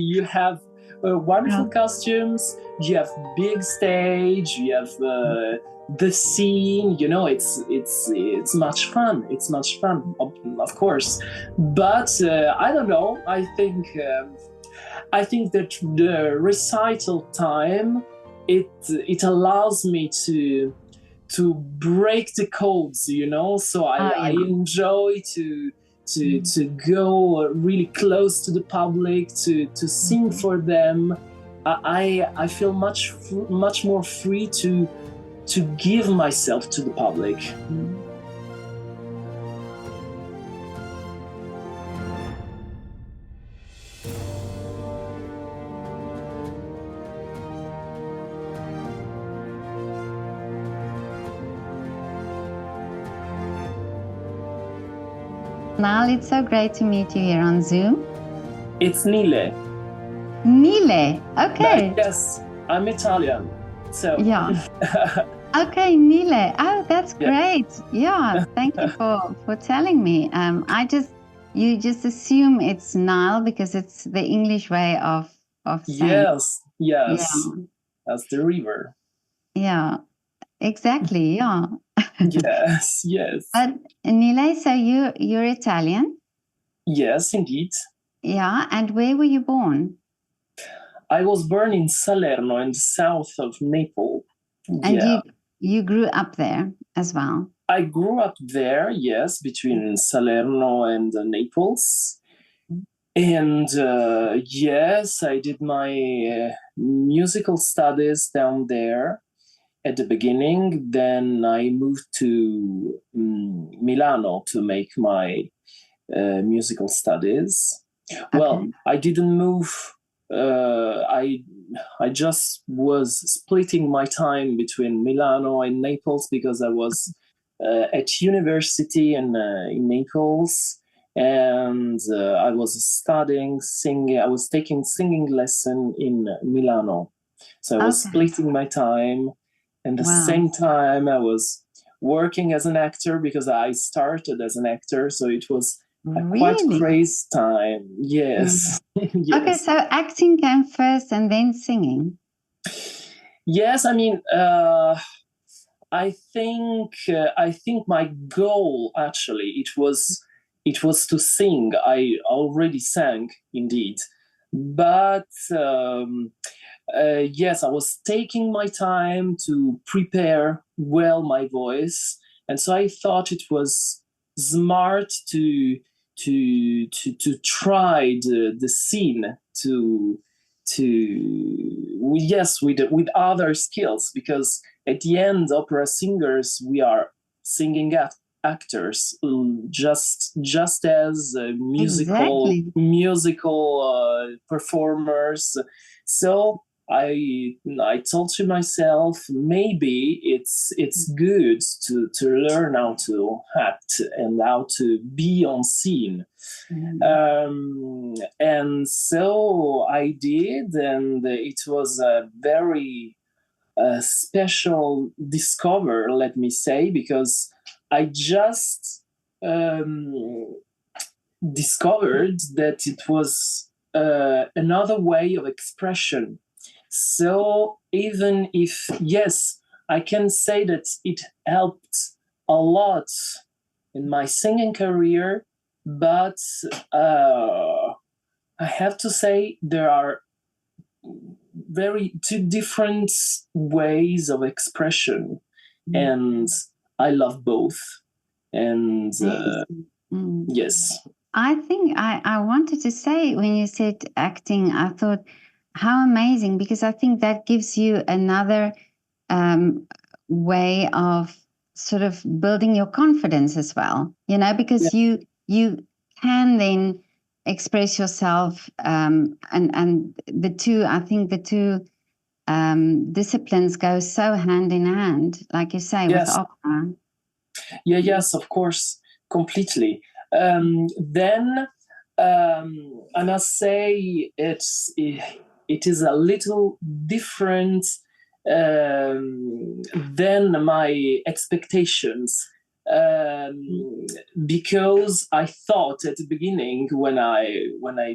You have wonderful costumes, you have big stage, you have the scene, you know, it's much fun. It's much fun, of course. But I don't know, I think that the recital time, it allows me to break the codes, you know. So I enjoy to go really close to the public, to sing for them. I feel much more free to give myself to the public. Nile, it's so great to meet you here on Zoom. It's Nile. Nile, okay. Yes, I'm Italian, so. Yeah. Okay, Nile. Oh, that's great. Yeah, thank you for telling me. You just assume it's Nile because it's the English way of saying. Yes. That's the river. Yeah, exactly. Yeah. Yes. But Nile, so you're Italian? Yes, indeed. Yeah, and where were you born? I was born in Salerno, in the south of Naples. And you grew up there as well? I grew up there, yes, between Salerno and Naples. And yes, I did my musical studies down there at the beginning. Then I moved to Milano to make my musical studies. Okay. Well, I didn't move. I just was splitting my time between Milano and Naples because I was at university in Naples, and I was studying singing. I was taking singing lesson in Milano, so I was splitting my time. And at the same time, I was working as an actor because I started as an actor, so it was a quite crazy time. Yes. Yes. Okay, so acting came first and then singing. Yes, I mean, I think my goal actually it was to sing. I already sang indeed, but yes, I was taking my time to prepare well my voice, and so I thought it was smart to try the scene with other skills, because at the end, opera singers, we are singing actors, just as musical performers. So I thought to myself, maybe it's good to learn how to act and how to be on scene. And so I did, and it was a very special discover, let me say, because I just discovered that it was another way of expression. So even if, yes, I can say that it helped a lot in my singing career, but I have to say there are two different ways of expression, and I love both. And yes. I think I wanted to say, when you said acting, I thought, how amazing, because I think that gives you another way of sort of building your confidence as well, you know, because you can then express yourself, and the two disciplines go so hand in hand, like you say, with opera. Yes, of course, completely. Then I must say it is a little different than my expectations. because I thought at the beginning, when I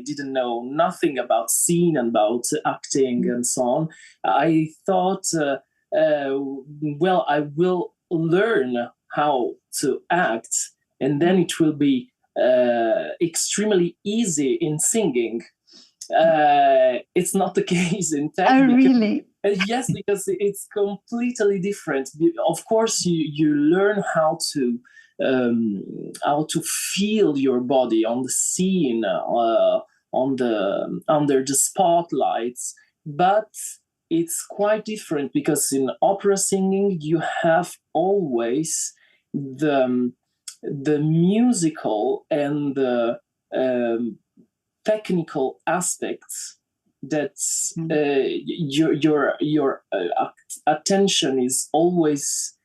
didn't know nothing about scene and about acting and so on, I thought, well, I will learn how to act, and then it will be extremely easy in singing. It's not the case in tech. Oh, really? Yes, because it's completely different. Of course, you learn how to feel your body on the scene, under the spotlights, but it's quite different because in opera singing you have always the musical and the technical aspects that your attention is always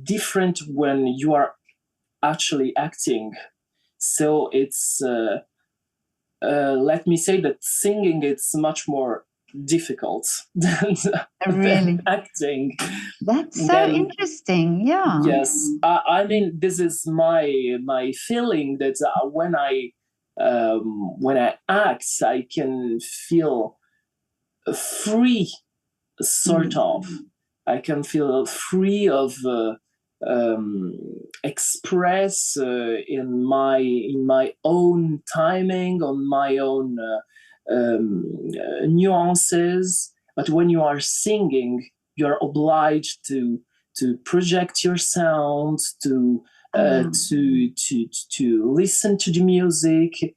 different when you are actually acting. So it's let me say that singing it's much more difficult than acting. That's so interesting. Yeah. Yes, I mean this is my feeling that when I act, I can feel free, sort of. I can feel free of express in my own timing, on my own nuances. But when you are singing, you're obliged to project your sound, to listen to the music,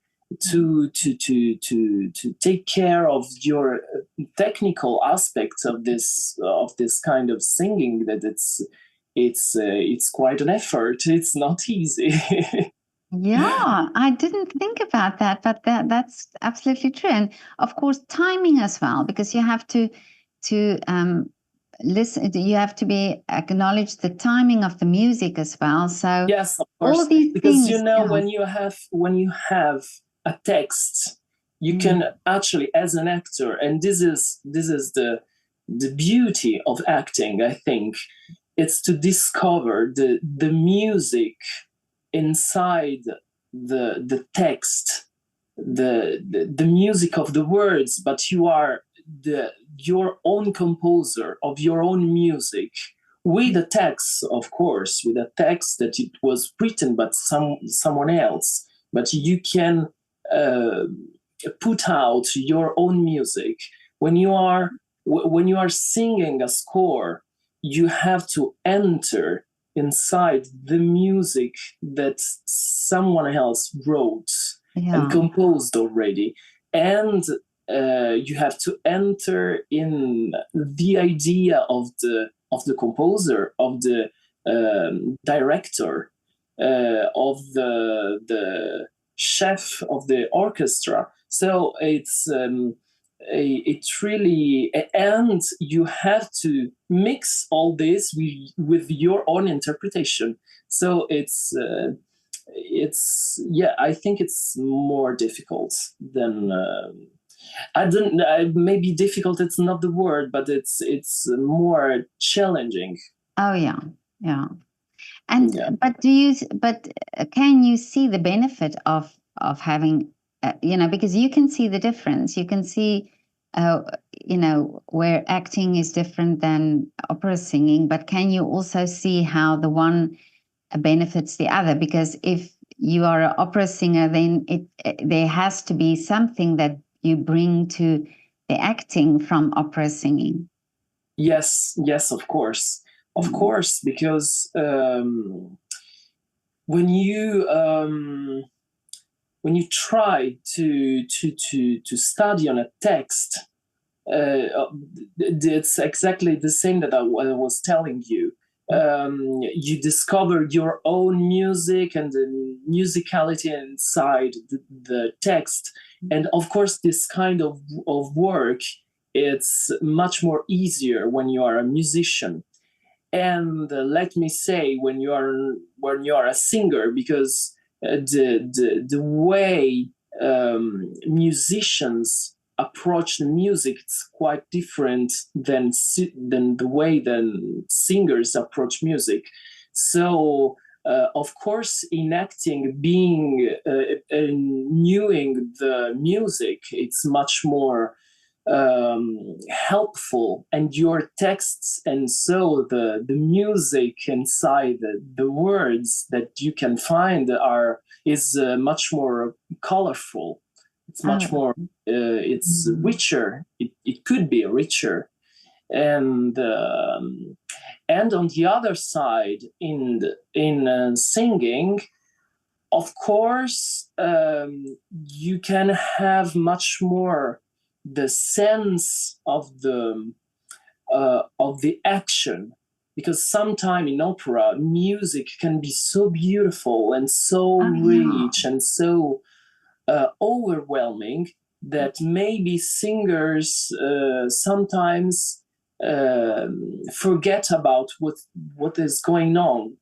to take care of your technical aspects of this kind of singing. That it's quite an effort. It's not easy. Yeah, I didn't think about that, but that's absolutely true. And of course, timing as well, because you have to listen. You have to acknowledge the timing of the music as well. So yes, of course, all these because things, when you have a text, you can actually, as an actor, and this is the beauty of acting, I think, it's to discover the music inside the text, the music of the words, but you are your own composer of your own music, with a text, of course, with a text that it was written by someone else, but you can put out your own music. When you are singing a score, you have to enter inside the music that someone else wrote and composed already, and you have to enter in the idea of the composer, of the director, of the chef of the orchestra. So it's really, and you have to mix all this with your own interpretation. So it's I think it's more difficult than I don't maybe difficult, it's not the word, but it's more challenging. Oh yeah. And but can you see the benefit of having because you can see the difference, you can see where acting is different than opera singing, but can you also see how the one benefits the other? Because if you are an opera singer, then there has to be something that you bring to the acting from opera singing. Yes, of course. Of course, because when you try to study on a text, it's exactly the same that I was telling you. You discover your own music and the musicality inside the text, and of course, this kind of work, it's much more easier when you are a musician. And let me say, when you are a singer, because the way musicians approach the music, it's quite different than the way that singers approach music. So Of course, in acting, being knowing the music, it's much more helpful, and your texts, and so the music inside the words that you can find is much more colorful. It's much more it's richer. It could be richer. And on the other side, in singing, of course, you can have much more the sense of the action, because sometimes in opera, music can be so beautiful and so rich and so overwhelming that maybe singers sometimes forget about what is going on.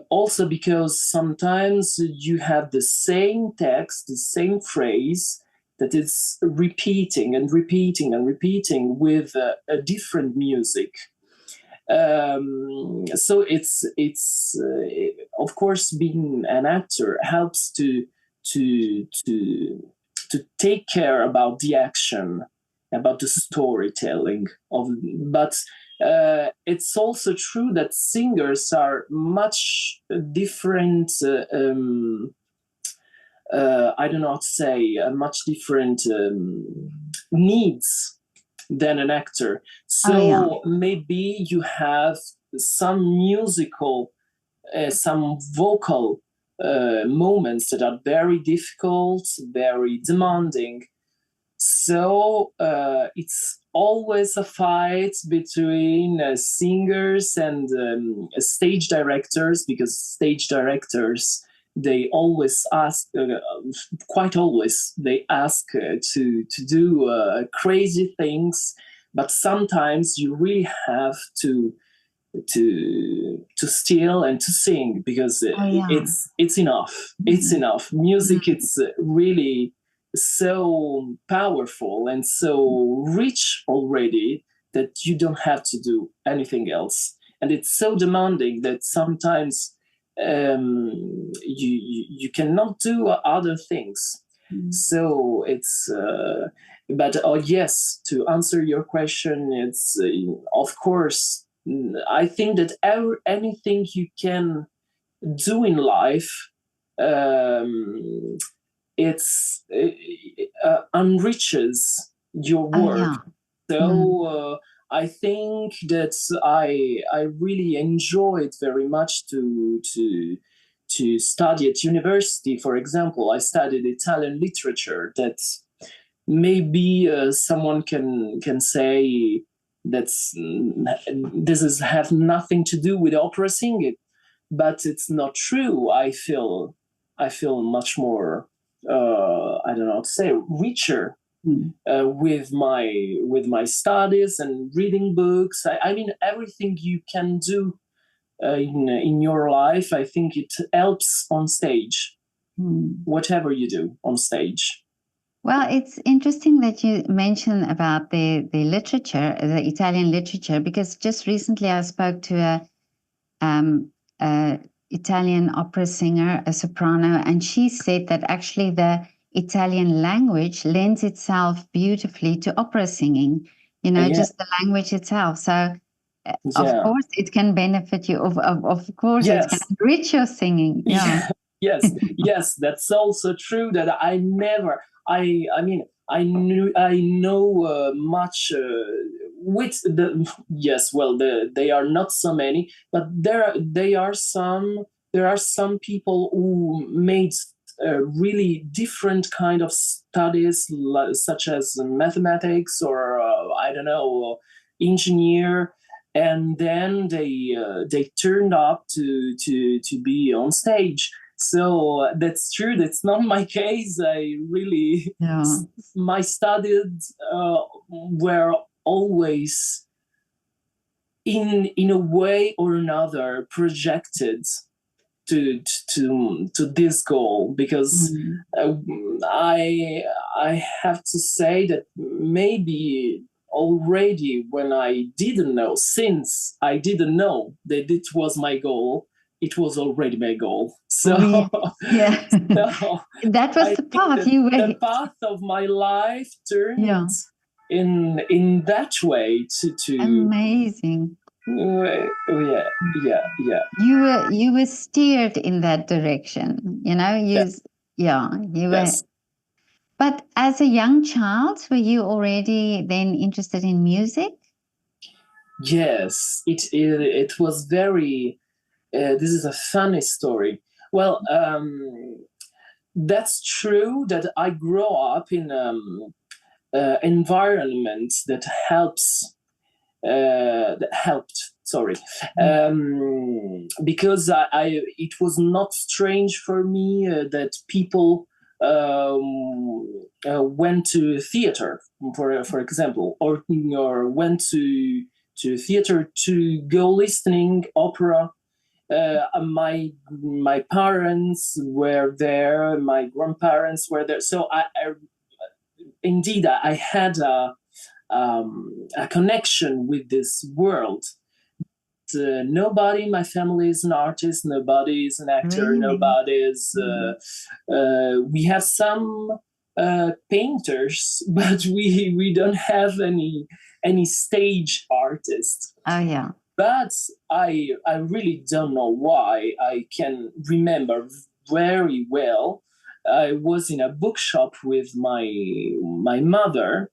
Also because sometimes you have the same text, the same phrase that is repeating and repeating and repeating with a different music. So it's of course, being an actor helps to take care about the action, about the storytelling but it's also true that singers are much different. I do not say much different needs than an actor. So maybe you have some musical, some vocal moments that are very difficult, very demanding. So it's always a fight between singers and stage directors, because stage directors, they always ask, quite always, they ask to do crazy things, but sometimes you really have to steal and to sing, because it's enough. It's enough. Music, it's really so powerful and so rich already that you don't have to do anything else. And it's so demanding that sometimes you cannot do other things. So it's but yes, to answer your question, it's of course, I think that anything you can do in life, it's enriches your work. So I think that I really enjoyed very much to study at university. For example, I studied Italian literature. That maybe someone can say that's this have nothing to do with opera singing, but it's not true. I feel much more I don't know how to say, richer with my studies and reading books. I mean, everything you can do in your life, I think it helps on stage. Whatever you do on stage. Well, it's interesting that you mention about the literature, the Italian literature, because just recently I spoke to a Italian opera singer, a soprano, and she said that actually the Italian language lends itself beautifully to opera singing, just the language itself. So, of course, it can benefit you. Of course, it can enrich your singing. Yeah. Yes, that's also true. That I never. I know much with the they are not so many, but there are some people who made really different kind of studies, such as mathematics or I don't know, engineer, and then they turned up to be on stage. So that's true. That's not my case. I really, my studies were always in a way or another projected to this goal, because I have to say that maybe already when I didn't know, since I didn't know that it was my goal, it was already my goal. So, yeah, so that was the path you were. The path of my life turned in that way to amazing. Yeah. You were steered in that direction. You know, you were. Yes. But as a young child, were you already then interested in music? Yes, it was very. This is a funny story. Well, that's true that I grew up in environment that helped. Sorry, because it was not strange for me that people went to theater, for example, or went to theater to go listening opera. My parents were there, my grandparents were there, so indeed I had a connection with this world. Nobody in my family is an artist, nobody is an actor, Really? nobody is. We have some painters, but we don't have any stage artists. Oh yeah. But I really don't know why. I can remember very well. I was in a bookshop with my mother,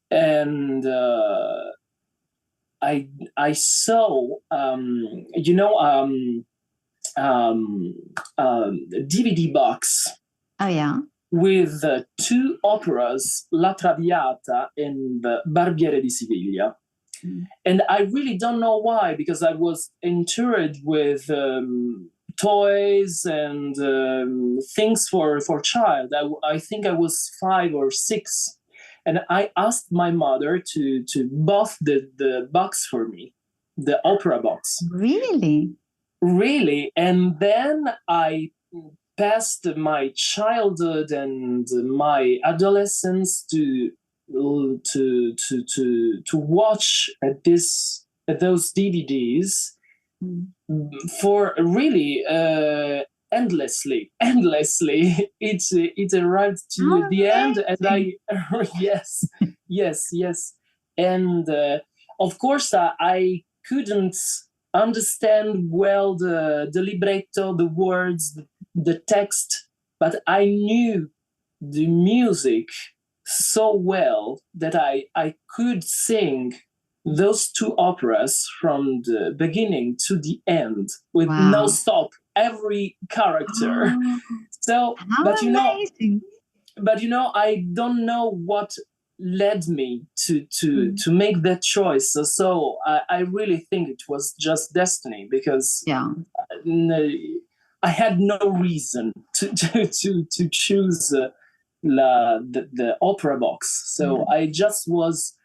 and I saw DVD box. Oh yeah. With two operas, La Traviata and Barbiere di Siviglia. And I really don't know why, because I was entered with toys and things for child. I think I was 5 or 6. And I asked my mother to buff the box for me, the opera box. Really? Really. And then I passed my childhood and my adolescence to watch those DVDs for really endlessly. It arrived to the end, and I yes, and of course I couldn't understand well the libretto, the words, the text, but I knew the music so well that I could sing those two operas from the beginning to the end with no stop, every character. So, but I don't know what led me to make that choice. So I really think it was just destiny, because I had no reason to choose the opera box. So I just was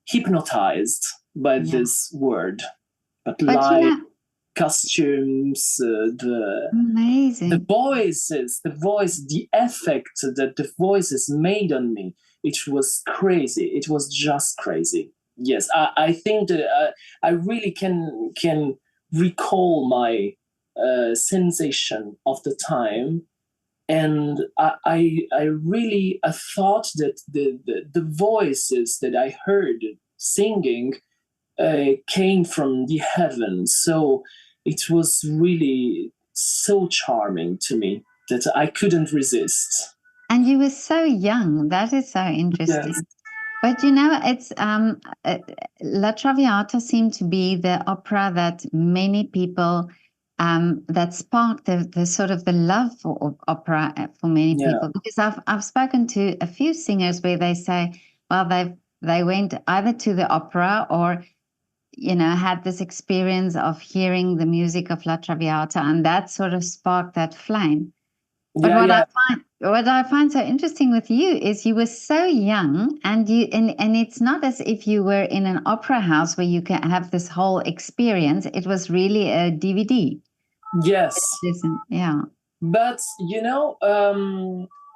hypnotized by this word. But light, costumes, the voices, the effect that the voices made on me, it was crazy. It was just crazy. Yes, I think that I really can recall my sensation of the time. And I really thought that the voices that I heard singing came from the heavens. So it was really so charming to me that I couldn't resist. And you were so young. That is so interesting. Yes. But it's La Traviata seemed to be the opera that many people that sparked the sort of the love for opera for many people. Because I've spoken to a few singers where they say, well, they went either to the opera or had this experience of hearing the music of La Traviata, and that sort of sparked that flame. But what I find so interesting with you is you were so young, and it's not as if you were in an opera house where you can have this whole experience. It was really a DVD. Yes. Yeah. But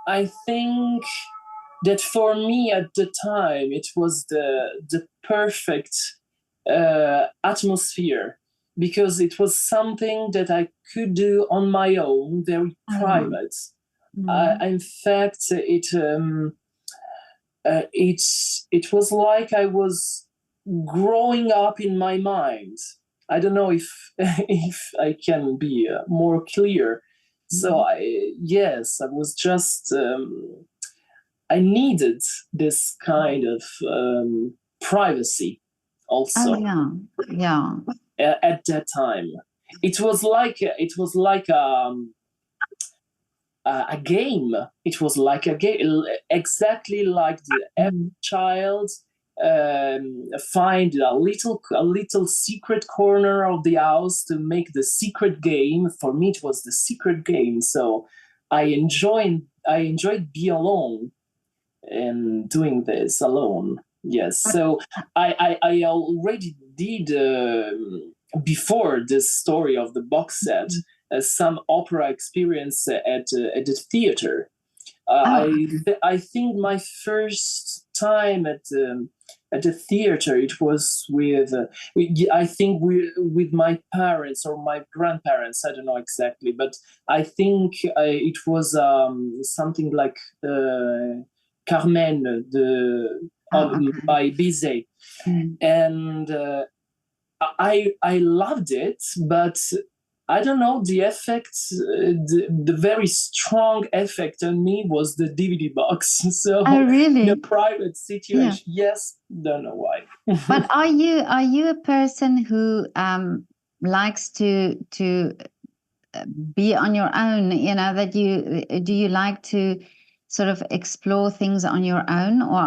I think that for me at the time it was the perfect atmosphere, because it was something that I could do on my own, very private. In fact, it was like I was growing up in my mind. I don't know if if I can be more clear. So I was just I needed this kind of privacy also. At that time, it was like a game. It was like a game, exactly like every child find a little secret corner of the house to make the secret game. For me, it was the secret game. So I enjoyed being alone and doing this alone. Yes. So I already did before this story of the box set some opera experience at the theater. I think my first time at the theater, it was with my parents or my grandparents. I don't know exactly, but I think it was something like Carmen by Bizet, and I loved it, but I don't know, the effect, the very strong effect on me was the DVD box. So really? in a private situation, yes, don't know why. But are you a person who likes to be on your own? You know, do you like to sort of explore things on your own, or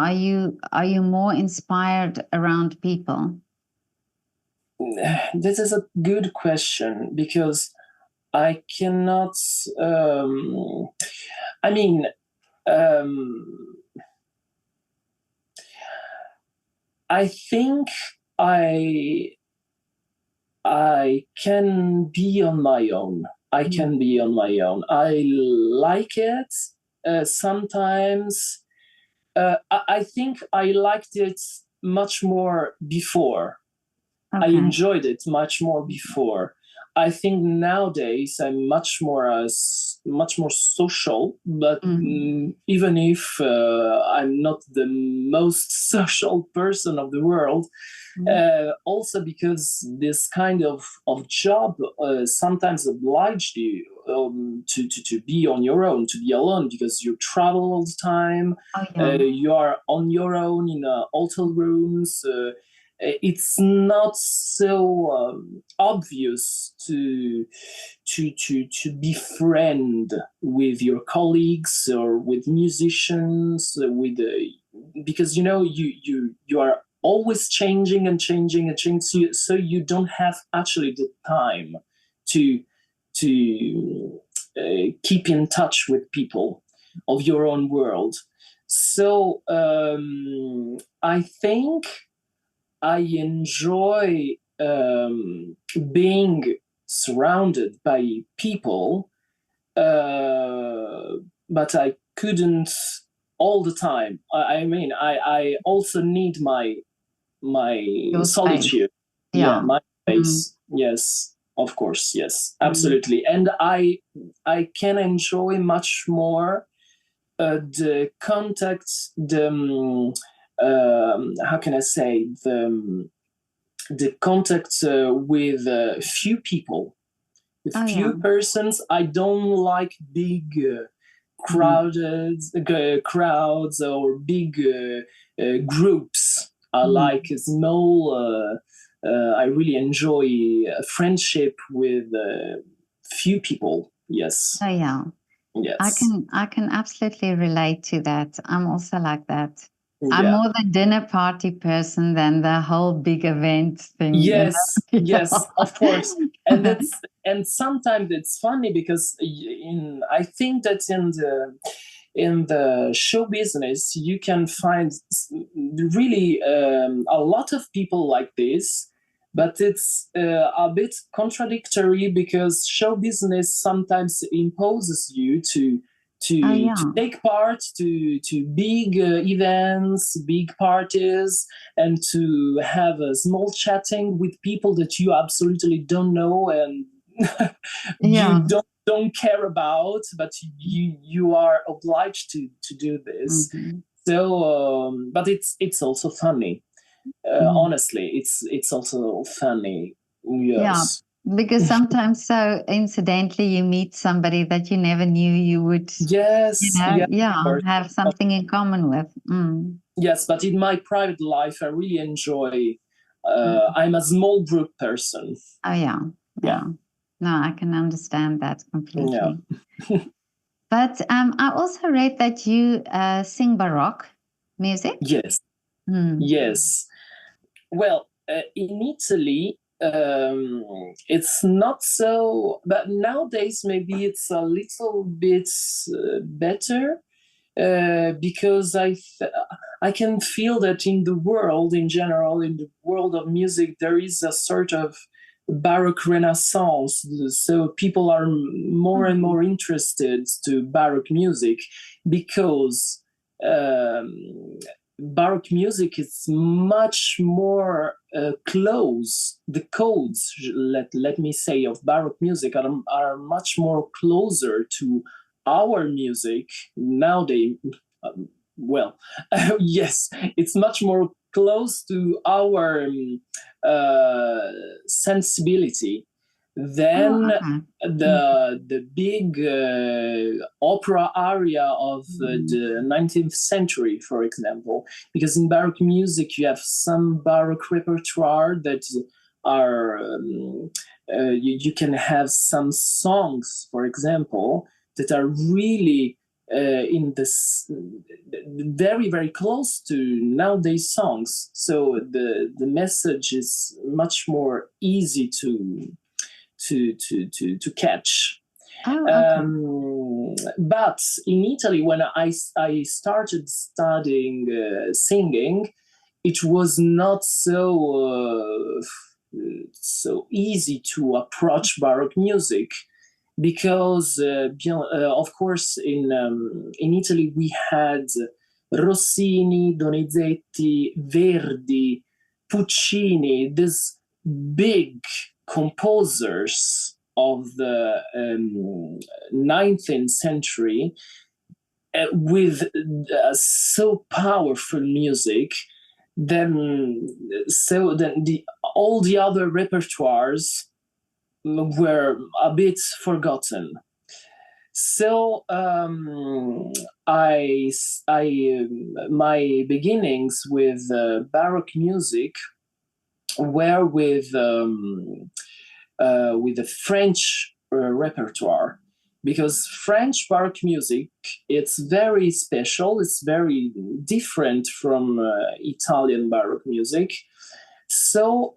are you more inspired around people? This is a good question, because I cannot. I think I can be on my own. I can be on my own. I like it. Sometimes I think I liked it much more before. I enjoyed it much more before. I think nowadays I'm much more social, but even if I'm not the most social person of the world, also because this kind of job sometimes obliged you to be on your own, to be alone, because you travel all the time. You are on your own in hotel rooms. It's not so obvious to befriend with your colleagues or with musicians, because you are always changing and changing and changing, so you don't have actually the time to keep in touch with people of your own world. So I think I enjoy being surrounded by people, but I couldn't all the time. I also need my solitude. My space. Yes, of course. Yes, absolutely. And I can enjoy much more the contact, how can I say, the contact with few people, with few persons. I don't like big crowds or big groups. I like small. I really enjoy a friendship with few people. Yes. Yes. I can absolutely relate to that. I'm also like that. I'm more the dinner party person than the whole big event thing. Yes, yes, of course. And sometimes it's funny because I think that in the show business you can find really a lot of people like this, but it's a bit contradictory, because show business sometimes imposes you to take part to big events, big parties, and to have a small chatting with people that you absolutely don't know and you don't care about, but you are obliged to do this. Mm-hmm. So, but it's also funny. Honestly, it's also funny. Yes. Yeah, because sometimes so incidentally you meet somebody that you never knew you would have something in common with. Yes, but in my private life I really enjoy I'm a small group person. Oh yeah. No, I can understand that completely. Yeah. But I also read that you sing Baroque music. Yes. Yes. Well, in Italy, it's not so, but nowadays maybe it's a little bit better because I can feel that in the world in general, in the world of music, there is a sort of Baroque renaissance. So people are more and more interested to Baroque music because Baroque music is much more close. The codes, let me say, of Baroque music are much more closer to our music nowadays. Well, yes, it's much more close to our sensibility than the big opera aria of the 19th century, for example. Because in Baroque music, you have some Baroque repertoire that are you can have some songs, for example, that are really in this very, very close to nowadays songs. So the message is much more easy to catch. But in Italy, when I started studying singing, it was not so easy to approach Baroque music. Because, of course, in Italy we had Rossini, Donizetti, Verdi, Puccini, these big composers of the 19th century with so powerful music. Then all the other repertoires were a bit forgotten. So my beginnings with Baroque music were with the French repertoire, because French Baroque music, it's very special. It's very different from Italian Baroque music. So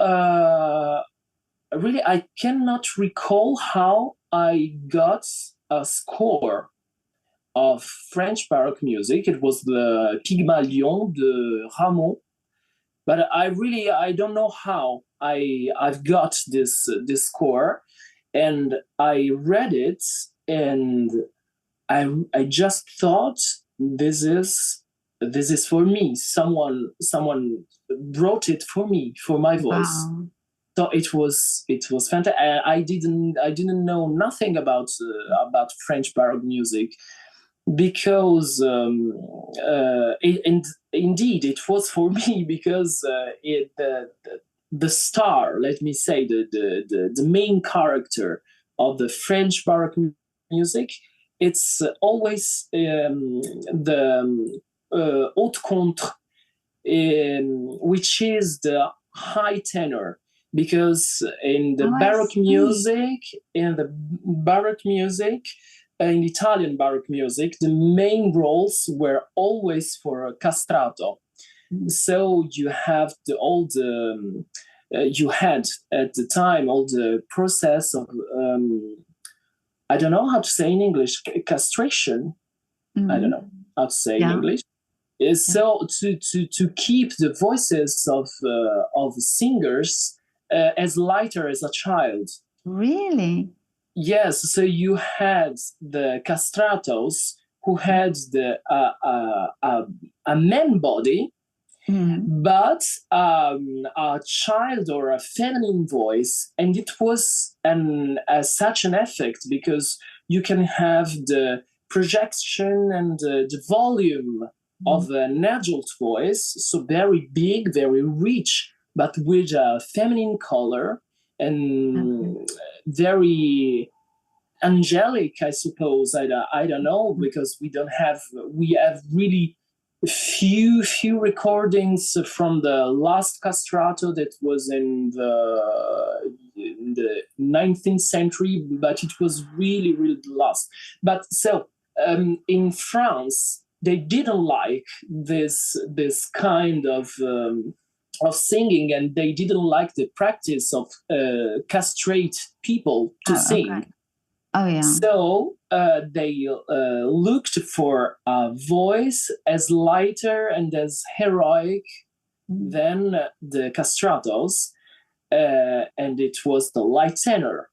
really, I cannot recall how I got a score of French Baroque music. It was the Pygmalion de Rameau, but I don't know how I've got this score, and I read it, and I just thought this is for me. Someone wrote it for me, for my voice. Wow. So it was fantastic. I didn't know nothing about French Baroque music, because indeed it was for me, because the star, let me say, the main character of the French Baroque music, it's always the haute contre, which is the high tenor. Because in the Baroque music, in Italian Baroque music, the main roles were always for castrato. So you have you had at the time all the process of I don't know how to say in English, castration. I don't know how to say in English. So to keep the voices of singers as lighter as a child. Really? Yes. So you had the castratos who had a man body, but a child or a feminine voice, and it was such an effect because you can have the projection and the volume of an adult voice, so very big, very rich, but with a feminine color and very angelic, I suppose. I don't know, because we have really few recordings from the last castrato that was in the 19th century, but it was really the last. But so in France, they didn't like this kind of singing, and they didn't like the practice of castrate people to sing. Okay. Oh, yeah. So they looked for a voice as lighter and as heroic than the castratos, and it was the light tenor.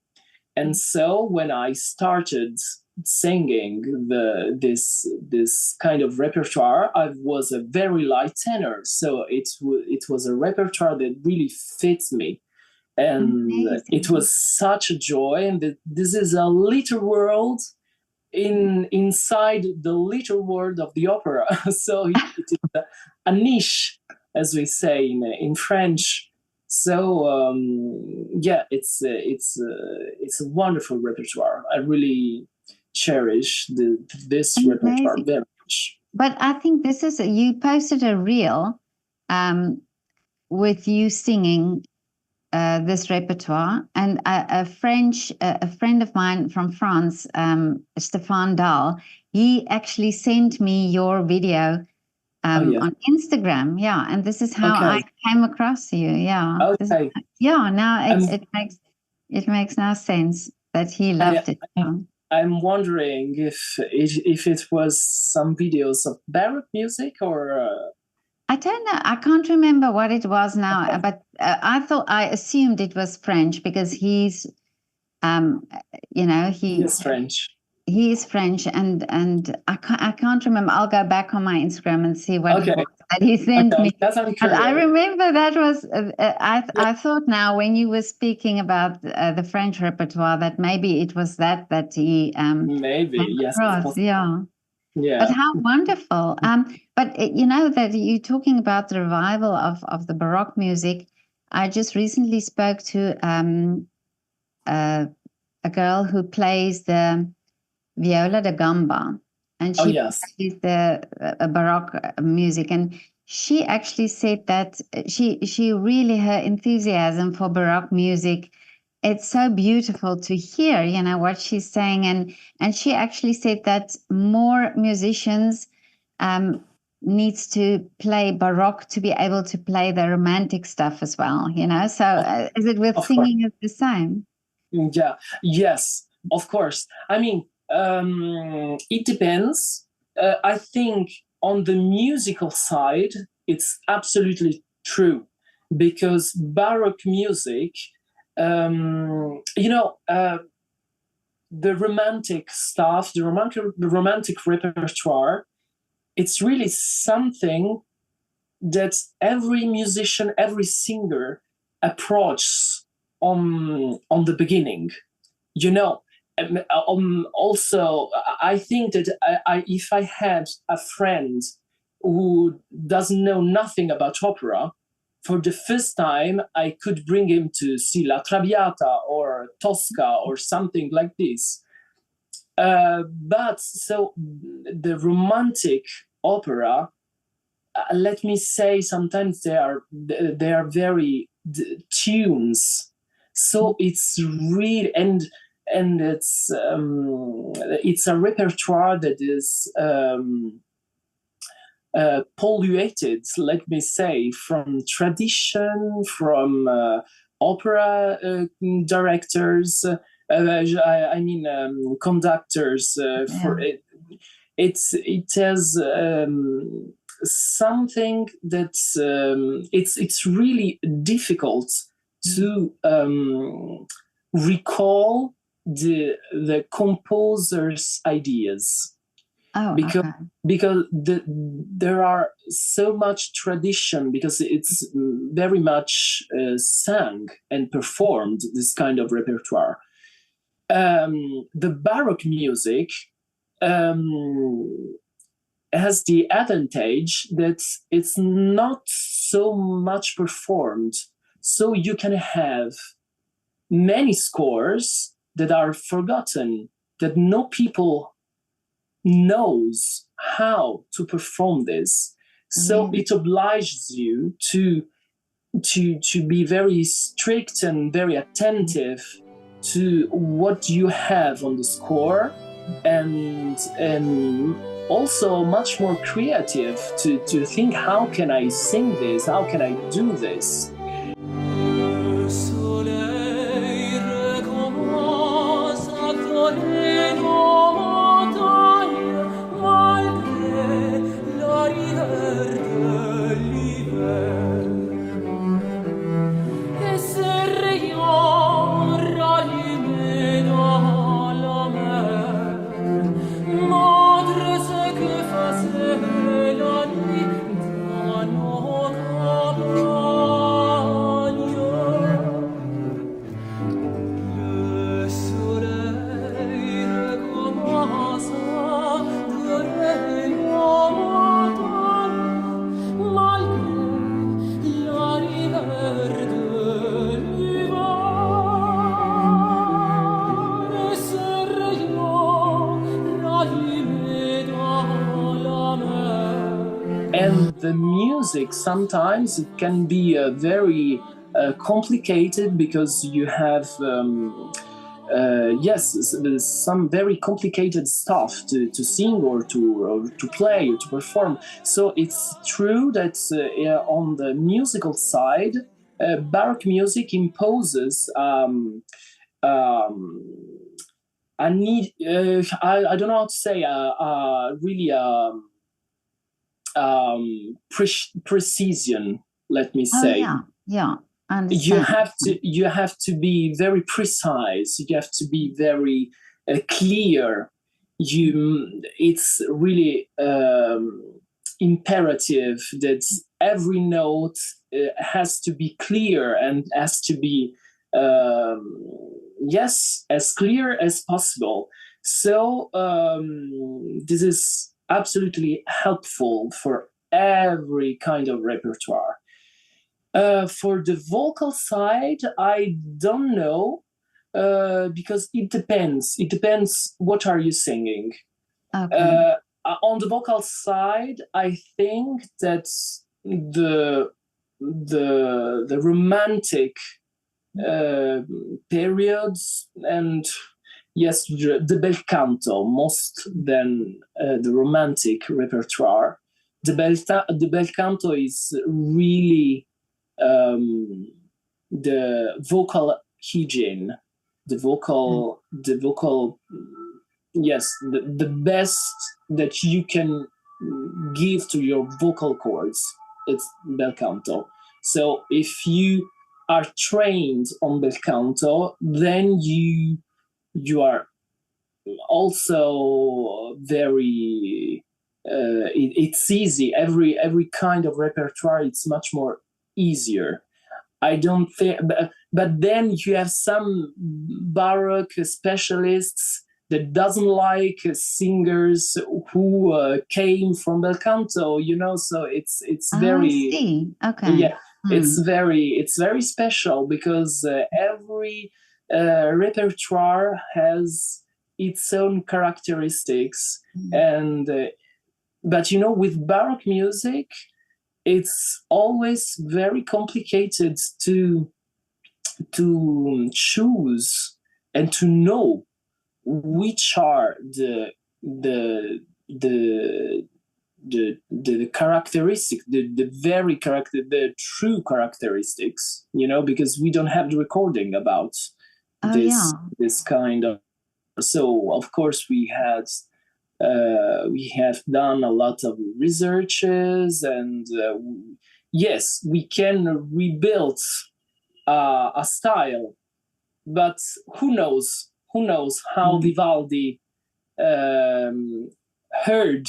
And so when I started singing this kind of repertoire, I was a very light tenor. So it was a repertoire that really fits me. And Amazing. it was such a joy. And this is a little world inside the little world of the opera. So it is a niche, as we say in French. So it's a wonderful repertoire. I really cherish this repertoire very much. But I think you posted a reel with you singing this repertoire, and a friend of mine from France, Stéphane Dahl, he actually sent me your video on Instagram. Yeah, and this is how I came across you. Yeah. Okay. Now it makes now sense that he loved it. Yeah. I'm wondering if it was some videos of Baroque music or. I don't know. I can't remember what it was now, but I assumed it was French because he's, he is French. He is French, and I can't remember. I'll go back on my Instagram and see what it was that he sent me. That's but I remember that was. I thought now when you were speaking about the French repertoire that maybe it was that he maybe yes. Across. Yeah. Yeah. But how wonderful. But that you're talking about the revival of the Baroque music. I just recently spoke to a girl who plays the viola da gamba, and she plays the Baroque music. And she actually said that she really, her enthusiasm for Baroque music, it's so beautiful to hear, what she's saying. And she actually said that more musicians needs to play Baroque to be able to play the romantic stuff as well, So is it with singing is the same? Yeah. Yes, of course. I mean, it depends. I think on the musical side, it's absolutely true, because Baroque music, the romantic stuff, the romantic repertoire, it's really something that every musician, every singer approaches on the beginning. Also, I think that if I had a friend who doesn't know nothing about opera, for the first time, I could bring him to see La Traviata or Tosca or something like this. But so the romantic opera, let me say, sometimes they are very tunes. So it's really and it's a repertoire that is polluted, let me say, from tradition, from opera directors. Conductors. For it has something that it's really difficult to recall the composer's ideas. Oh, because okay. because there are so much tradition, because it's very much sung and performed, this kind of repertoire. The Baroque music has the advantage that it's not so much performed, so you can have many scores that are forgotten, that no people knows how to perform this. So Really? it obliges you to be very strict and very attentive to what you have on the score, and also much more creative to think, how can I sing this, how can I do this. And the music, sometimes it can be very complicated, because you have some very complicated stuff to sing or to play or to perform. So it's true that on the musical side, Baroque music imposes a need. I don't know how to say. Really. Precision, let me Oh, say. yeah, I understand. You have to be very precise, you have to be very clear. It's really imperative that every note has to be clear, and has to be as clear as possible. So this is absolutely helpful for every kind of repertoire. For the vocal side, I don't know, because it depends. It depends what are you singing. Okay. On the vocal side, I think that the romantic periods, and yes, the bel canto, most than the romantic repertoire. The bel canto is really the vocal hygiene, the vocal, yes, the best that you can give to your vocal cords. It's bel canto. So if you are trained on bel canto, then you are also very it's easy. Every kind of repertoire, it's much more easier. I don't think, but then you have some Baroque specialists that doesn't like singers who came from bel canto, so it's I very, see. Okay. yeah, it's very special, because every repertoire has its own characteristics. And but with Baroque music, it's always very complicated to choose and to know which are the characteristic, the true characteristics, because we don't have the recording about this kind of. So of course we have done a lot of researches, and yes, we can rebuild a style, but who knows how Vivaldi heard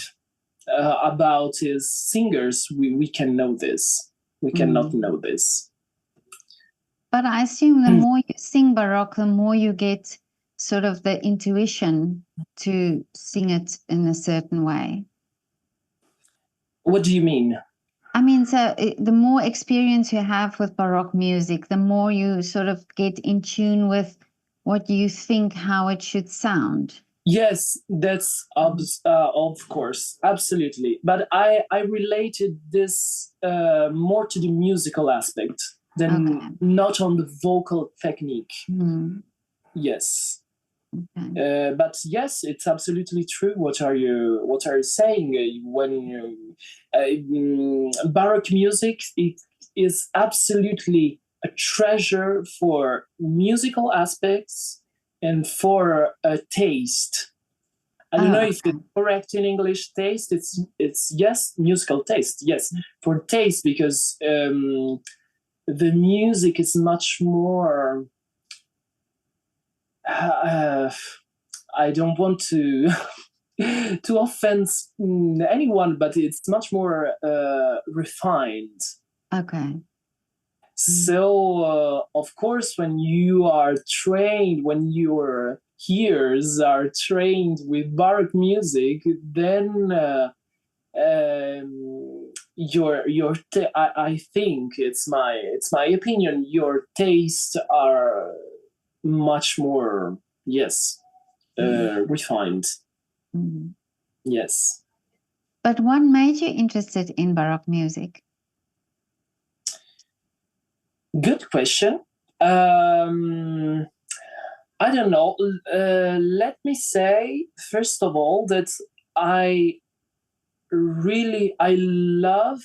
about his singers, we can know this. We cannot know this. But I assume the more you sing Baroque, the more you get sort of the intuition to sing it in a certain way. What do you mean? I mean, so the more experience you have with Baroque music, the more you sort of get in tune with what you think, how it should sound. Yes, that's of course, absolutely. But I related this more to the musical aspect than not on the vocal technique. Yes. Okay. But yes, it's absolutely true. What are you saying? When Baroque music, it is absolutely a treasure for musical aspects and for taste. I don't know if it's correct in English. Taste. It's yes, musical taste. Yes, for taste, because the music is much more. I don't want to to offend anyone, but it's much more refined. Okay. So, of course, when you are trained, when your ears are trained with Baroque music, then I think it's my opinion. Your tastes are much more refined. Yes. But what made you interested in Baroque music? Good question. I don't know. Let me say, first of all, that I love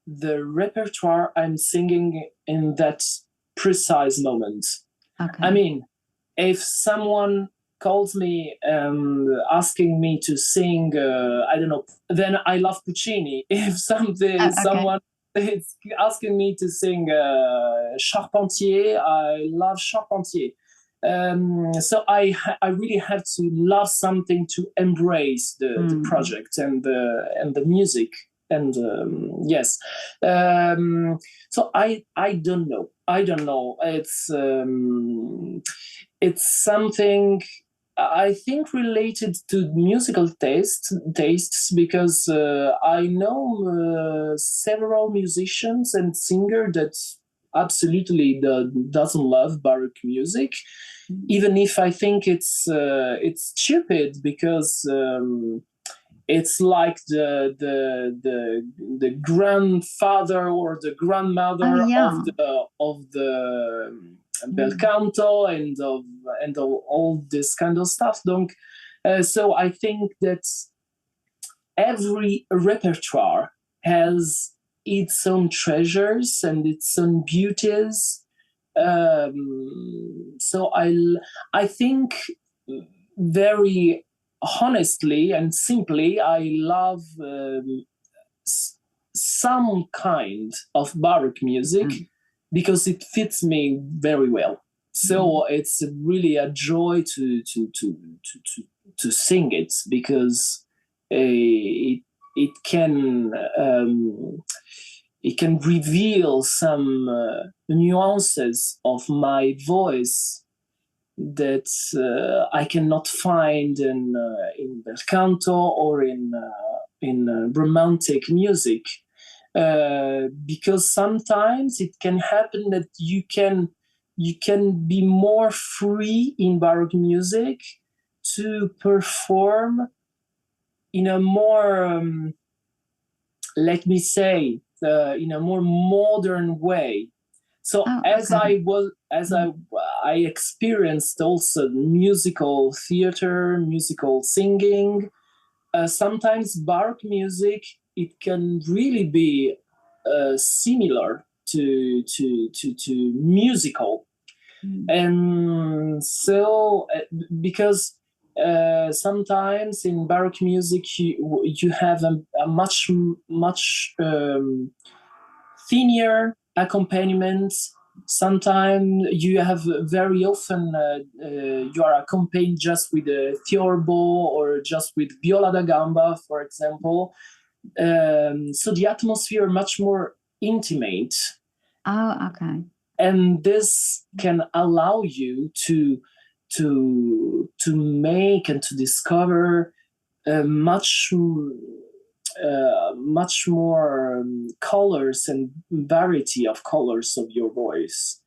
the repertoire I'm singing in that precise moment. Okay. I mean, if someone calls me asking me to sing, I don't know, then I love Puccini. If someone is asking me to sing Charpentier, I love Charpentier. So I really have to love something to embrace the project and the music. And yes, so I don't know. It's something I think related to musical tastes, because I know several musicians and singers that absolutely doesn't love Baroque music, even if I think it's stupid, because it's like the grandfather or the grandmother of the bel canto and of all this kind of stuff. So I think that every repertoire has its own treasures and its own beauties. So I think very honestly and simply, I love some kind of Baroque music because it fits me very well. So it's really a joy to sing it, because it can reveal some nuances of my voice that I cannot find in bel canto or in romantic music, because sometimes it can happen that you can be more free in Baroque music to perform in a more let me say in a more modern way. So I experienced also musical theater, musical singing. Sometimes Baroque music, it can really be similar to musical, and so because sometimes in Baroque music you have a much thinner accompaniment, Sometimes you have very often you are accompanied just with a theorbo or just with viola da gamba, for example. So the atmosphere much more intimate. Oh, okay. And this can allow you to make and to discover much more colors and variety of colors of your voice.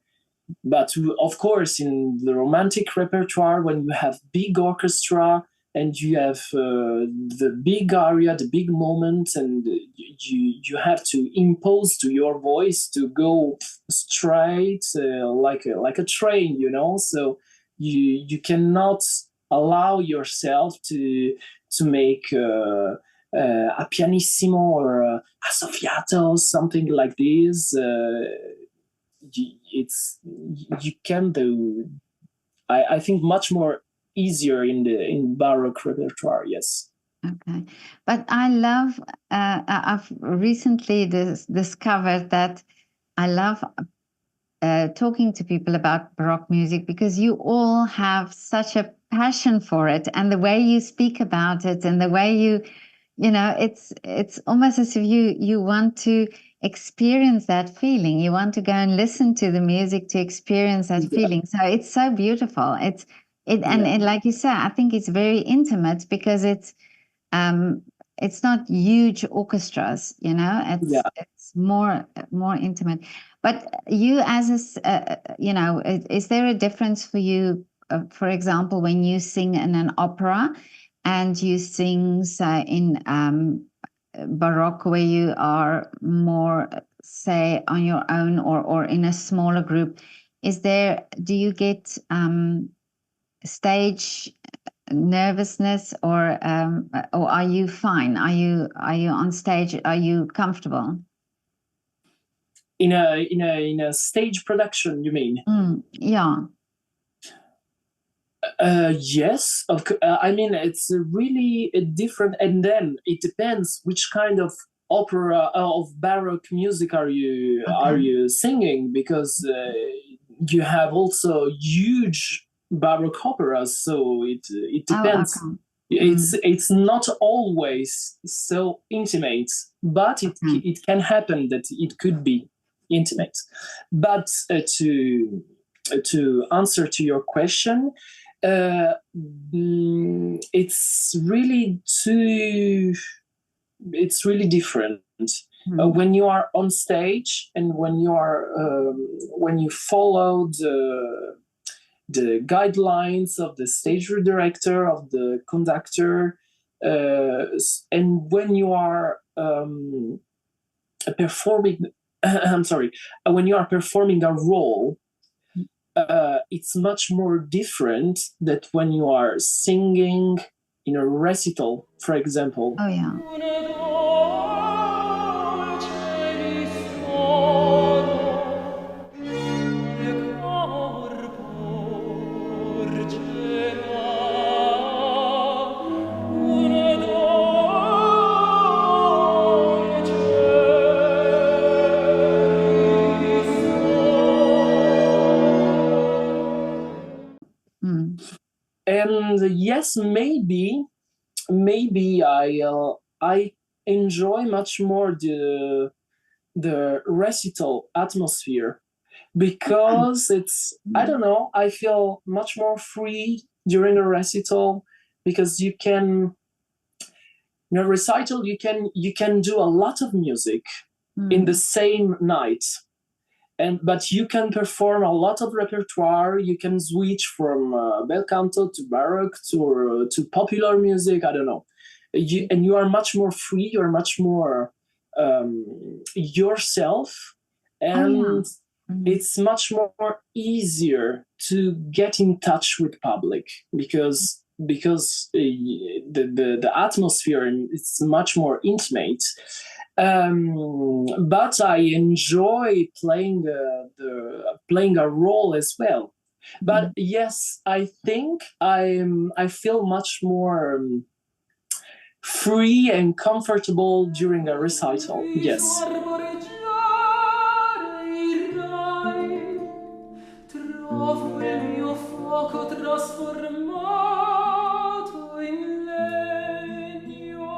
But of course, in the romantic repertoire, when you have big orchestra and you have the big aria, the big moment, and you have to impose to your voice to go straight like a train, So you cannot allow yourself to make a pianissimo or a soffiato, something like this. You can do, I think, much more easier in Baroque repertoire. Yes. Okay, but I love. I've recently discovered that I love talking to people about Baroque music because you all have such a passion for it, and the way you speak about it, and the way it's almost as if you want to experience that feeling. You want to go and listen to the music to experience that feeling. So it's so beautiful. And like you said, I think it's very intimate because it's not huge orchestras, it's more intimate. But you as is there a difference for you, for example, when you sing in an opera and you sing, say, in Baroque, where you are more, say, on your own or in a smaller group, do you get stage nervousness or are you fine? Are you on stage? Are you comfortable? In a stage production, you mean? Yeah. Yes, I mean, it's really different, and then it depends which kind of opera of Baroque music are you singing, because you have also huge Baroque operas, so it depends. Oh, okay. It's not always so intimate, but it can happen that it could be intimate. But to answer to your question, it's really different when you are on stage and when you follow the guidelines of the stage director, of the conductor, and when you are performing when you are performing a role, it's much more different than when you are singing in a recital, for example. Oh, yeah. And yes, maybe I enjoy much more the recital atmosphere, because I don't know, I feel much more free during a recital, because in a recital you can do a lot of music in the same night. But you can perform a lot of repertoire. You can switch from bel canto to Baroque to popular music. I don't know. And you are much more free. You're much more yourself, and it's much more easier to get in touch with public, because the atmosphere is much more intimate. But I enjoy playing a role as well. But yes, I think I feel much more free and comfortable during a recital. Yes. trasformato in legno.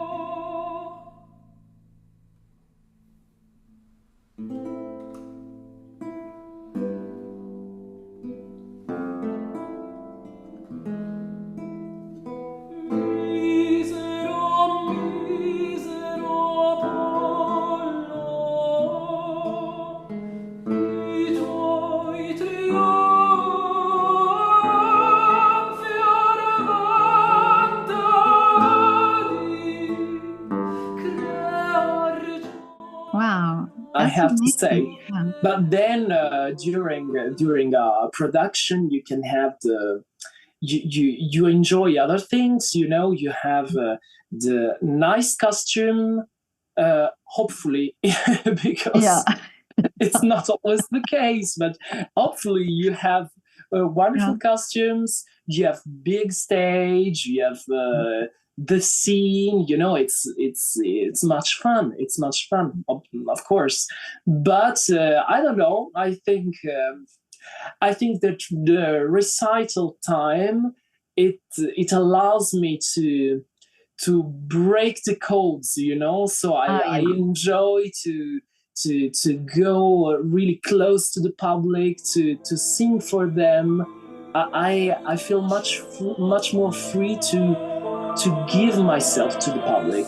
Misero, misero Apollo, i tuoi trionfi arvantati, crear Wow. I That's have to amazing. say. Yeah. But then during production, you can have you enjoy other things. You know, you have the nice costume, hopefully, because Yeah. it's not always the case. But hopefully, you have wonderful costumes. You have big stage. You have the scene. You know, it's much fun. It's much fun, of course. But I don't know. I think that the recital time it allows me to break the codes, you know. So I enjoy to go really close to the public to sing for them. I feel much more free to give myself to the public.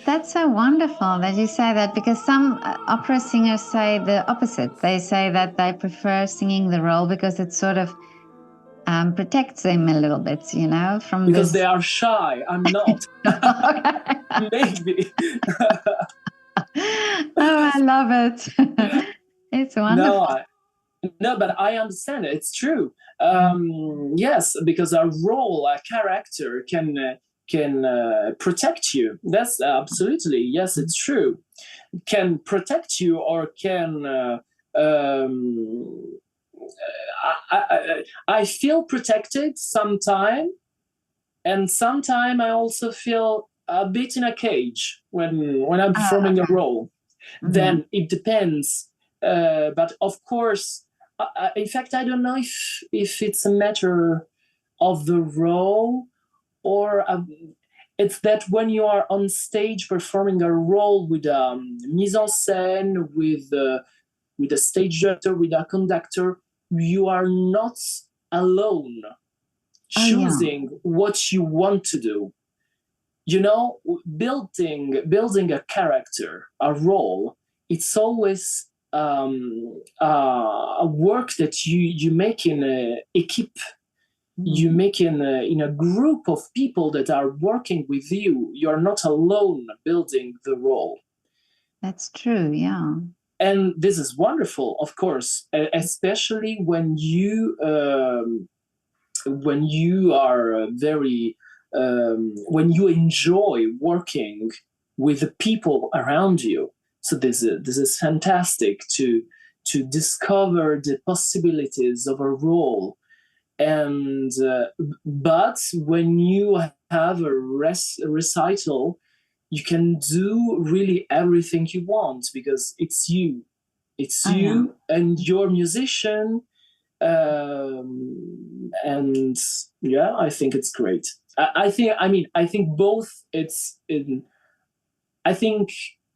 That's so wonderful that you say that, because some opera singers say the opposite. They say that they prefer singing the role because it sort of protects them a little bit, you know, from because they are shy. I'm not. Maybe. Oh, I love it. It's wonderful. No, but I understand it. It's true. Yes, because a role, a character can protect you. That's absolutely, yes, it's true. Can protect you, or can I feel protected sometime, and sometime I also feel a bit in a cage when I'm performing a role. Mm-hmm. Then it depends. But of course, in fact, I don't know if it's a matter of the role, or it's that when you are on stage performing a role with mise en scène, with a stage director, with a conductor, you are not alone choosing what you want to do. You know, building a character, a role, it's always a work that you make in a équipe. You make in a group of people that are working with you. You're not alone building the role. That's true, yeah. And this is wonderful, of course, especially when you are very when you enjoy working with the people around you. So this is fantastic to discover the possibilities of a role. And but when you have a recital, you can do really everything you want, because it's you and your musician. And yeah, I think it's great. I think both. I think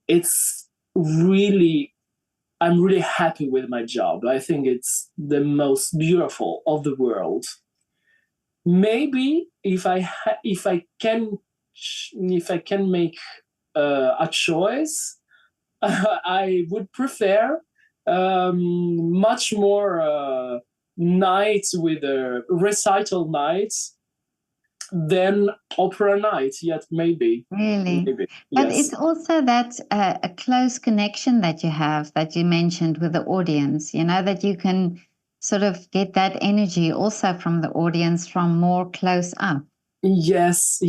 it's really. I'm really happy with my job. I think it's the most beautiful of the world. Maybe if I can make a choice, I would prefer much more nights with recital nights than opera night yet, maybe. Really? Maybe, But yes. it's also that a close connection that you have, that you mentioned with the audience, that you can sort of get that energy also from the audience from more close up. Yes,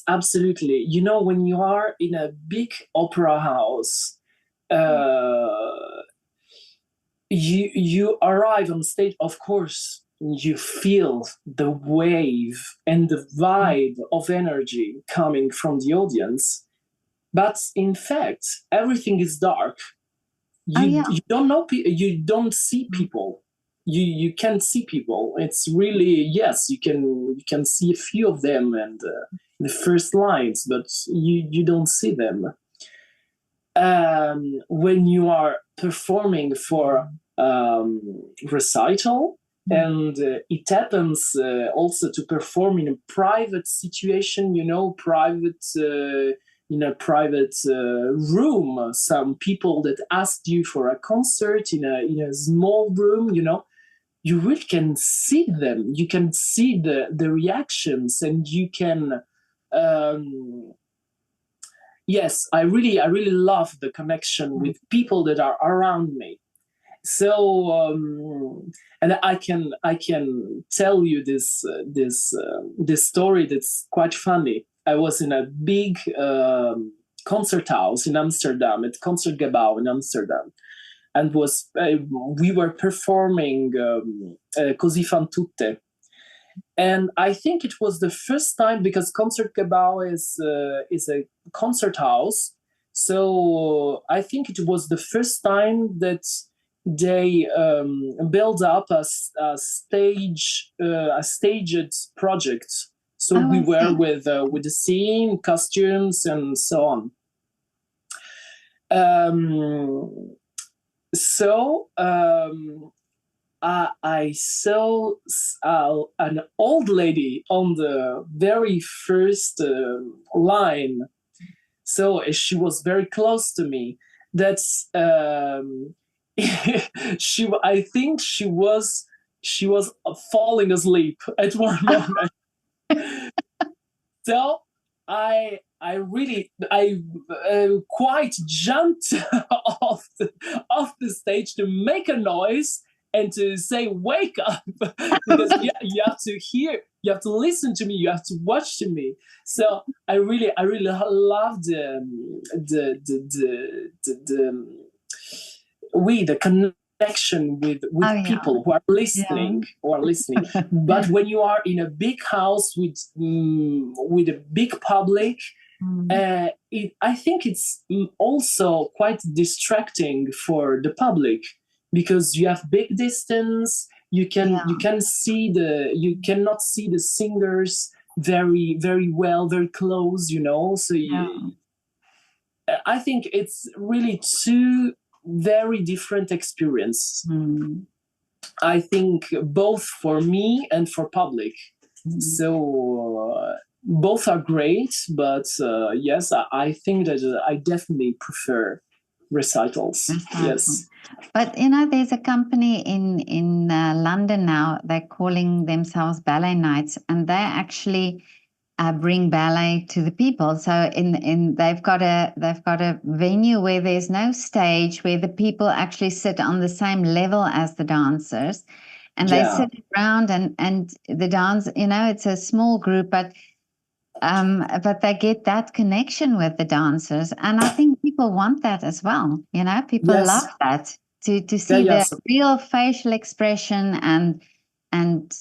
absolutely. When you are in a big opera house, you arrive on stage, of course, you feel the wave and the vibe of energy coming from the audience. But in fact, everything is dark. You don't know, you don't see people. You can't see people. It's really, yes, you can see a few of them and the first lines, but you don't see them. When you are performing for recital, and it happens also to perform in a private situation, private in a private room. Some people that asked you for a concert in a small room, you really can see them. You can see the reactions, and you can. Yes, I really love the connection with people that are around me. So, and I can tell you this story that's quite funny. I was in a big concert house in Amsterdam, at Concertgebouw in Amsterdam, and we were performing Così fan tutte. And I think it was the first time, because Concertgebouw is a concert house. So I think it was the first time that they build up a staged project. So we were with the scene, costumes, and so on. I saw an old lady on the very first line. So she was very close to me. That's I think she was falling asleep at one moment. So I quite jumped off the stage to make a noise and to say, "Wake up!" Because you have to hear, you have to listen to me, you have to watch to me. So I really love the connection with people who are listening. But when you are in a big house with a big public, I think it's also quite distracting for the public, because you have big distance. You cannot see the singers very, very well, very close. So I think it's really two very different experience. I think both for me and for public. So both are great, but yes, I think that I definitely prefer recitals. Yes. But there's a company in London now. They're calling themselves Ballet Nights, and they actually bring ballet to the people. So they've got a venue where there's no stage, where the people actually sit on the same level as the dancers, and they sit around and the dance. It's a small group, but they get that connection with the dancers, and I think people want that as well. People love that to see the real facial expression and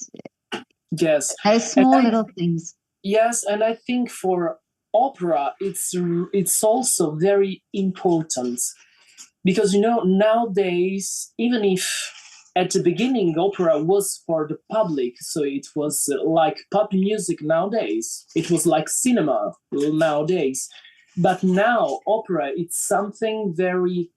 those small little things. Yes, and I think for opera, it's also very important, because nowadays, even if at the beginning opera was for the public, so it was like pop music nowadays, it was like cinema nowadays, but now opera, it's something very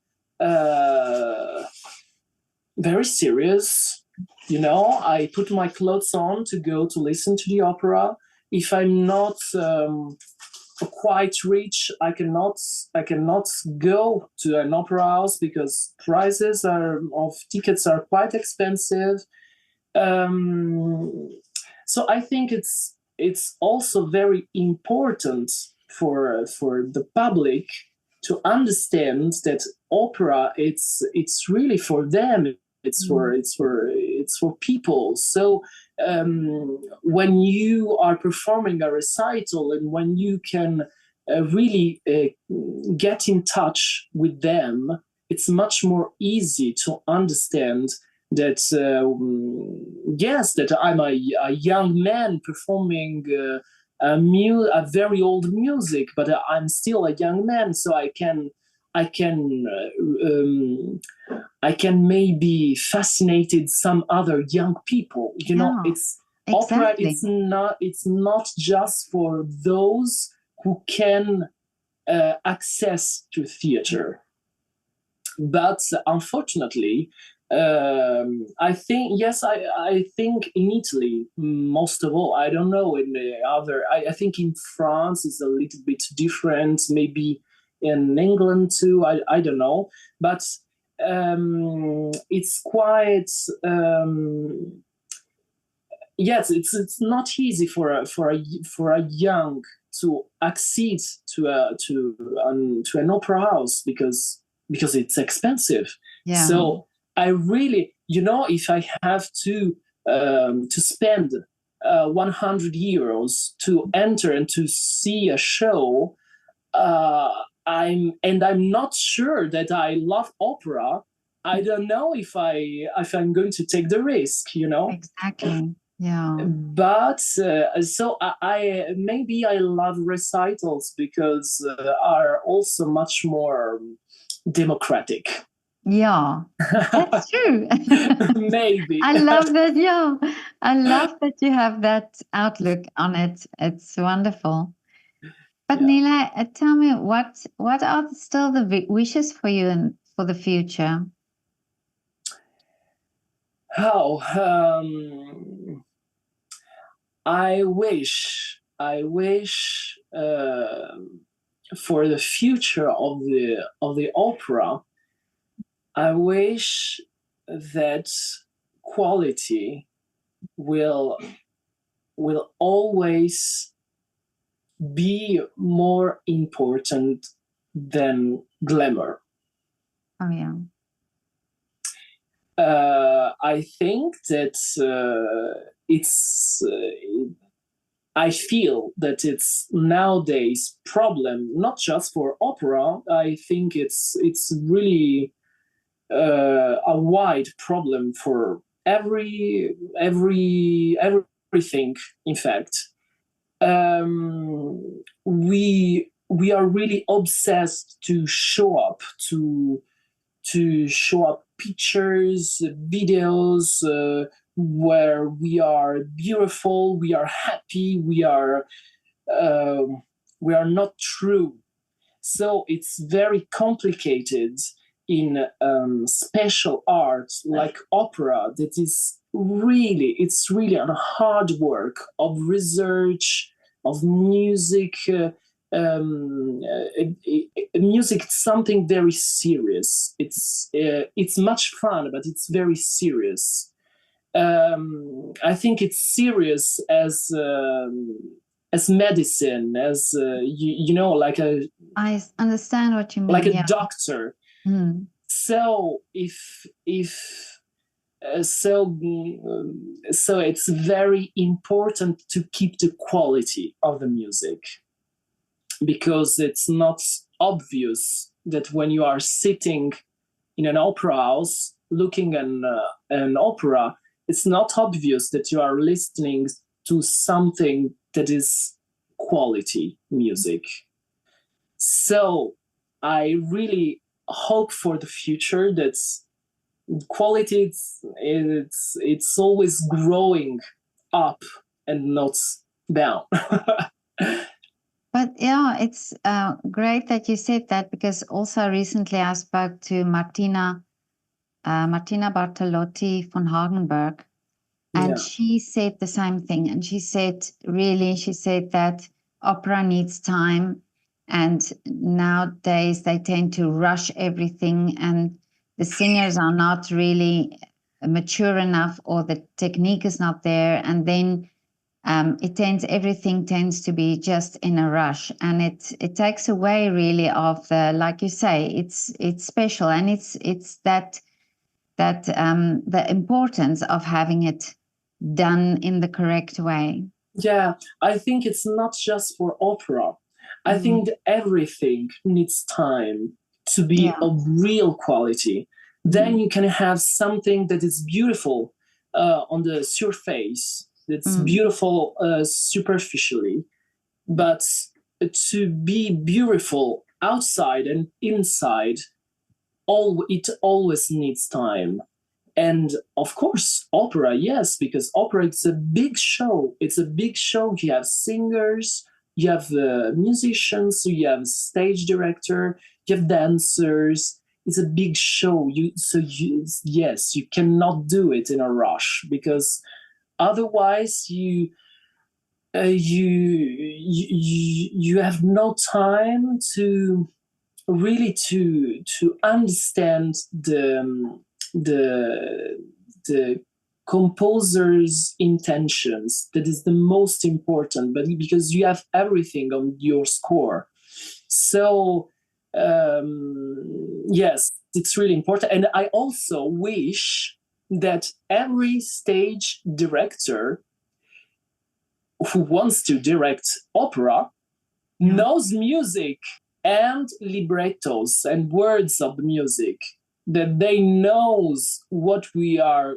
very serious. I put my clothes on to go to listen to the opera. If I'm not quite rich, I cannot go to an opera house, because prices of tickets are quite expensive. So I think it's it's also very important for the public to understand that opera, it's really for them. It's for people. So when you are performing a recital, and when you can really get in touch with them, it's much more easy to understand that yes, that I'm a young man performing a very old music, but I'm still a young man, so I can maybe fascinated some other young people. You know, it's opera. It's not just for those who can access to theater, but unfortunately, I think yes. I think in Italy, most of all. I don't know in the other. I think in France it's a little bit different. Maybe in England too. I don't know, but it's quite. Yes, it's not easy for a young to accede to an opera house because it's expensive. Yeah. So I really, if I have to spend 100 euros to enter and to see a show, I'm not sure that I love opera. I don't know if I'm going to take the risk. Exactly. Yeah. But so I maybe I love recitals because are also much more democratic. Yeah, that's true. Maybe. I love that. Yeah, I love that you have that outlook on it. It's wonderful. But Nile, tell me what are still the wishes for you and for the future? How I wish for the future of the opera. I wish that quality will always be more important than glamour. Oh yeah. I think that it's. I feel that it's nowadays problem not just for opera. I think it's really a wide problem for everything. In fact, we are really obsessed to show up pictures, videos where we are beautiful, we are happy, we are not true. So it's very complicated in special art like opera. That is it's really a hard work of research, of music. Music is something very serious. It's much fun, but it's very serious. I think it's serious as medicine, as like I understand what you mean. Like a doctor. Mm. So so it's very important to keep the quality of the music, because it's not obvious that when you are sitting in an opera house looking at an opera, it's not obvious that you are listening to something that is quality music. So I really hope for the future that quality it's always growing up and not down. But yeah, it's great that you said that, because also recently I spoke to Martina Bartolotti von Hagenberg, and she said the same thing. And she said that opera needs time, and nowadays they tend to rush everything, and the singers are not really mature enough, or the technique is not there, and then everything tends to be just in a rush, and it takes away really of the, like you say, it's special, and it's that the importance of having it done in the correct way. Yeah, I think it's not just for opera. I think that everything needs time to be of real quality. Then you can have something that is beautiful on the surface, that's beautiful superficially, but to be beautiful outside and inside, it always needs time. And of course, opera, yes, because opera, it's a big show. It's a big show. You have singers, you have musicians, you have stage director, you have dancers. It's a big show. Yes, you cannot do it in a rush, because otherwise you have no time to really to understand the composer's intentions. That is the most important, but because you have everything on your score. So yes, it's really important. And I also wish that every stage director who wants to direct opera knows music and librettos and words of the music, that they knows what we are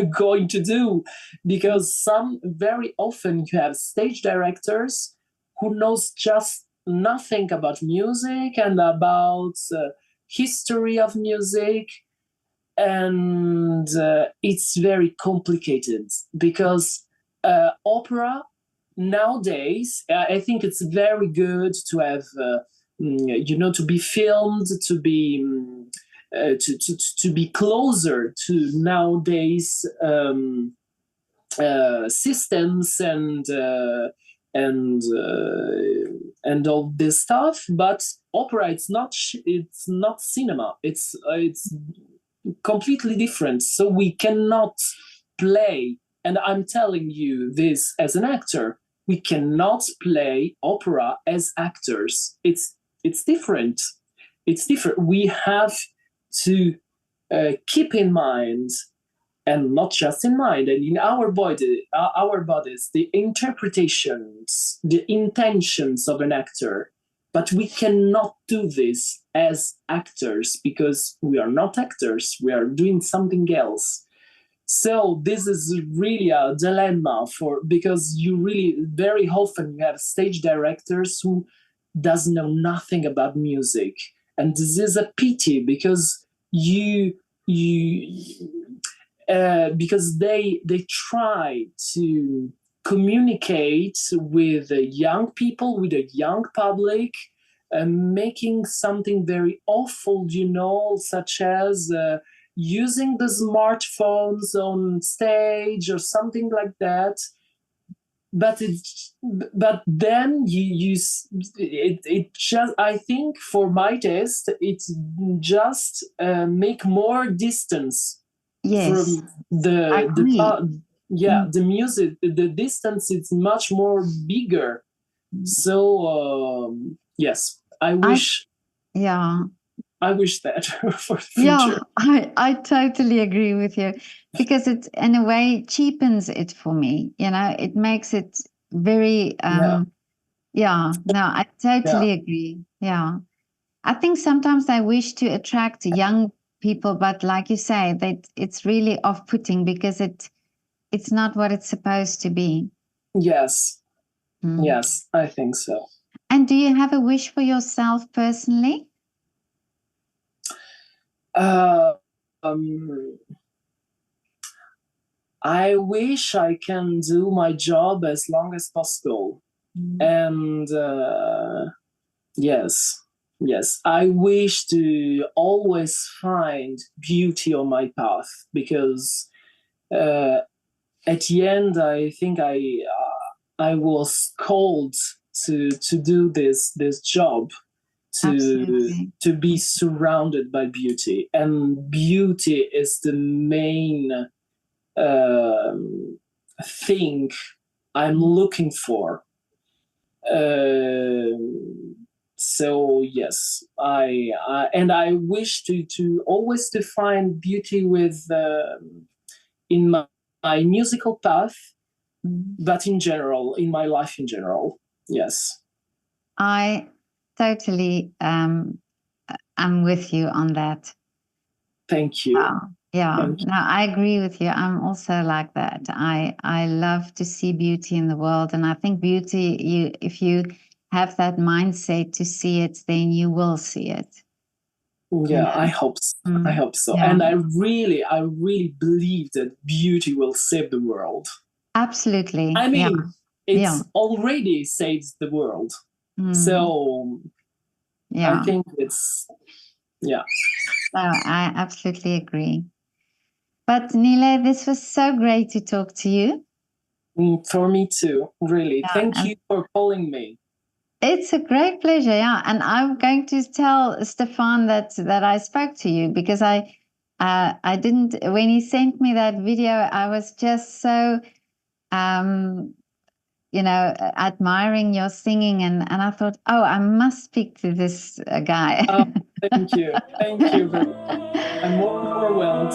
going to do. Because very often you have stage directors who knows just nothing about music and about history of music, and it's very complicated, because opera nowadays, I think it's very good to have to be filmed, to be to be closer to nowadays systems and all this stuff. But opera, it's not cinema. It's completely different. So we cannot play, and I'm telling you this as an actor, we cannot play opera as actors. It's different. It's different. We have to keep in mind, and not just in mind, and in our bodies, the interpretations, the intentions of an actor. But we cannot do this as actors, because we are not actors. We are doing something else. So this is really a dilemma, because you really very often you have stage directors who does know nothing about music, and this is a pity, because because they try to communicate with young people, with a young public, making something very awful, such as using the smartphones on stage or something like that. But then it just, I think, for my taste, it's just make more distance from the music. The distance is much more bigger. So yes, I wish that for the future. Yeah, I totally agree with you, because it, in a way, cheapens it for me. It makes it very, no, I totally agree. Yeah. I think sometimes I wish to attract young people, but like you say, that it's really off-putting, because it's not what it's supposed to be. Yes. Yes, I think so. And do you have a wish for yourself personally? I wish I can do my job as long as possible. And yes, I wish to always find beauty on my path, because at the end, I think I was called to do this job, to be surrounded by beauty, and beauty is the main thing I'm looking for. So yes, I wish to always to find beauty with in my musical path, but in general, in my life in general. Yes. I totally am with you on that. Thank you. Yeah, Thank you. no, I agree with you. I'm also like that. I love to see beauty in the world, and I think beauty, if you have that mindset to see it, then you will see it. Yeah, I hope so. I hope so. Yeah. And I really believe that beauty will save the world. Absolutely. I mean, yeah. already saves the world. So I think it's, yeah. No, I absolutely agree. But Nile, this was so great to talk to you. For me too, really. Yeah, Thank you for calling me. It's a great pleasure, yeah. And I'm going to tell Stefan that I spoke to you, because I didn't, when he sent me that video, I was just so admiring your singing, and I thought, oh, I must speak to this guy. Thank you. Thank you very much. I'm more overwhelmed.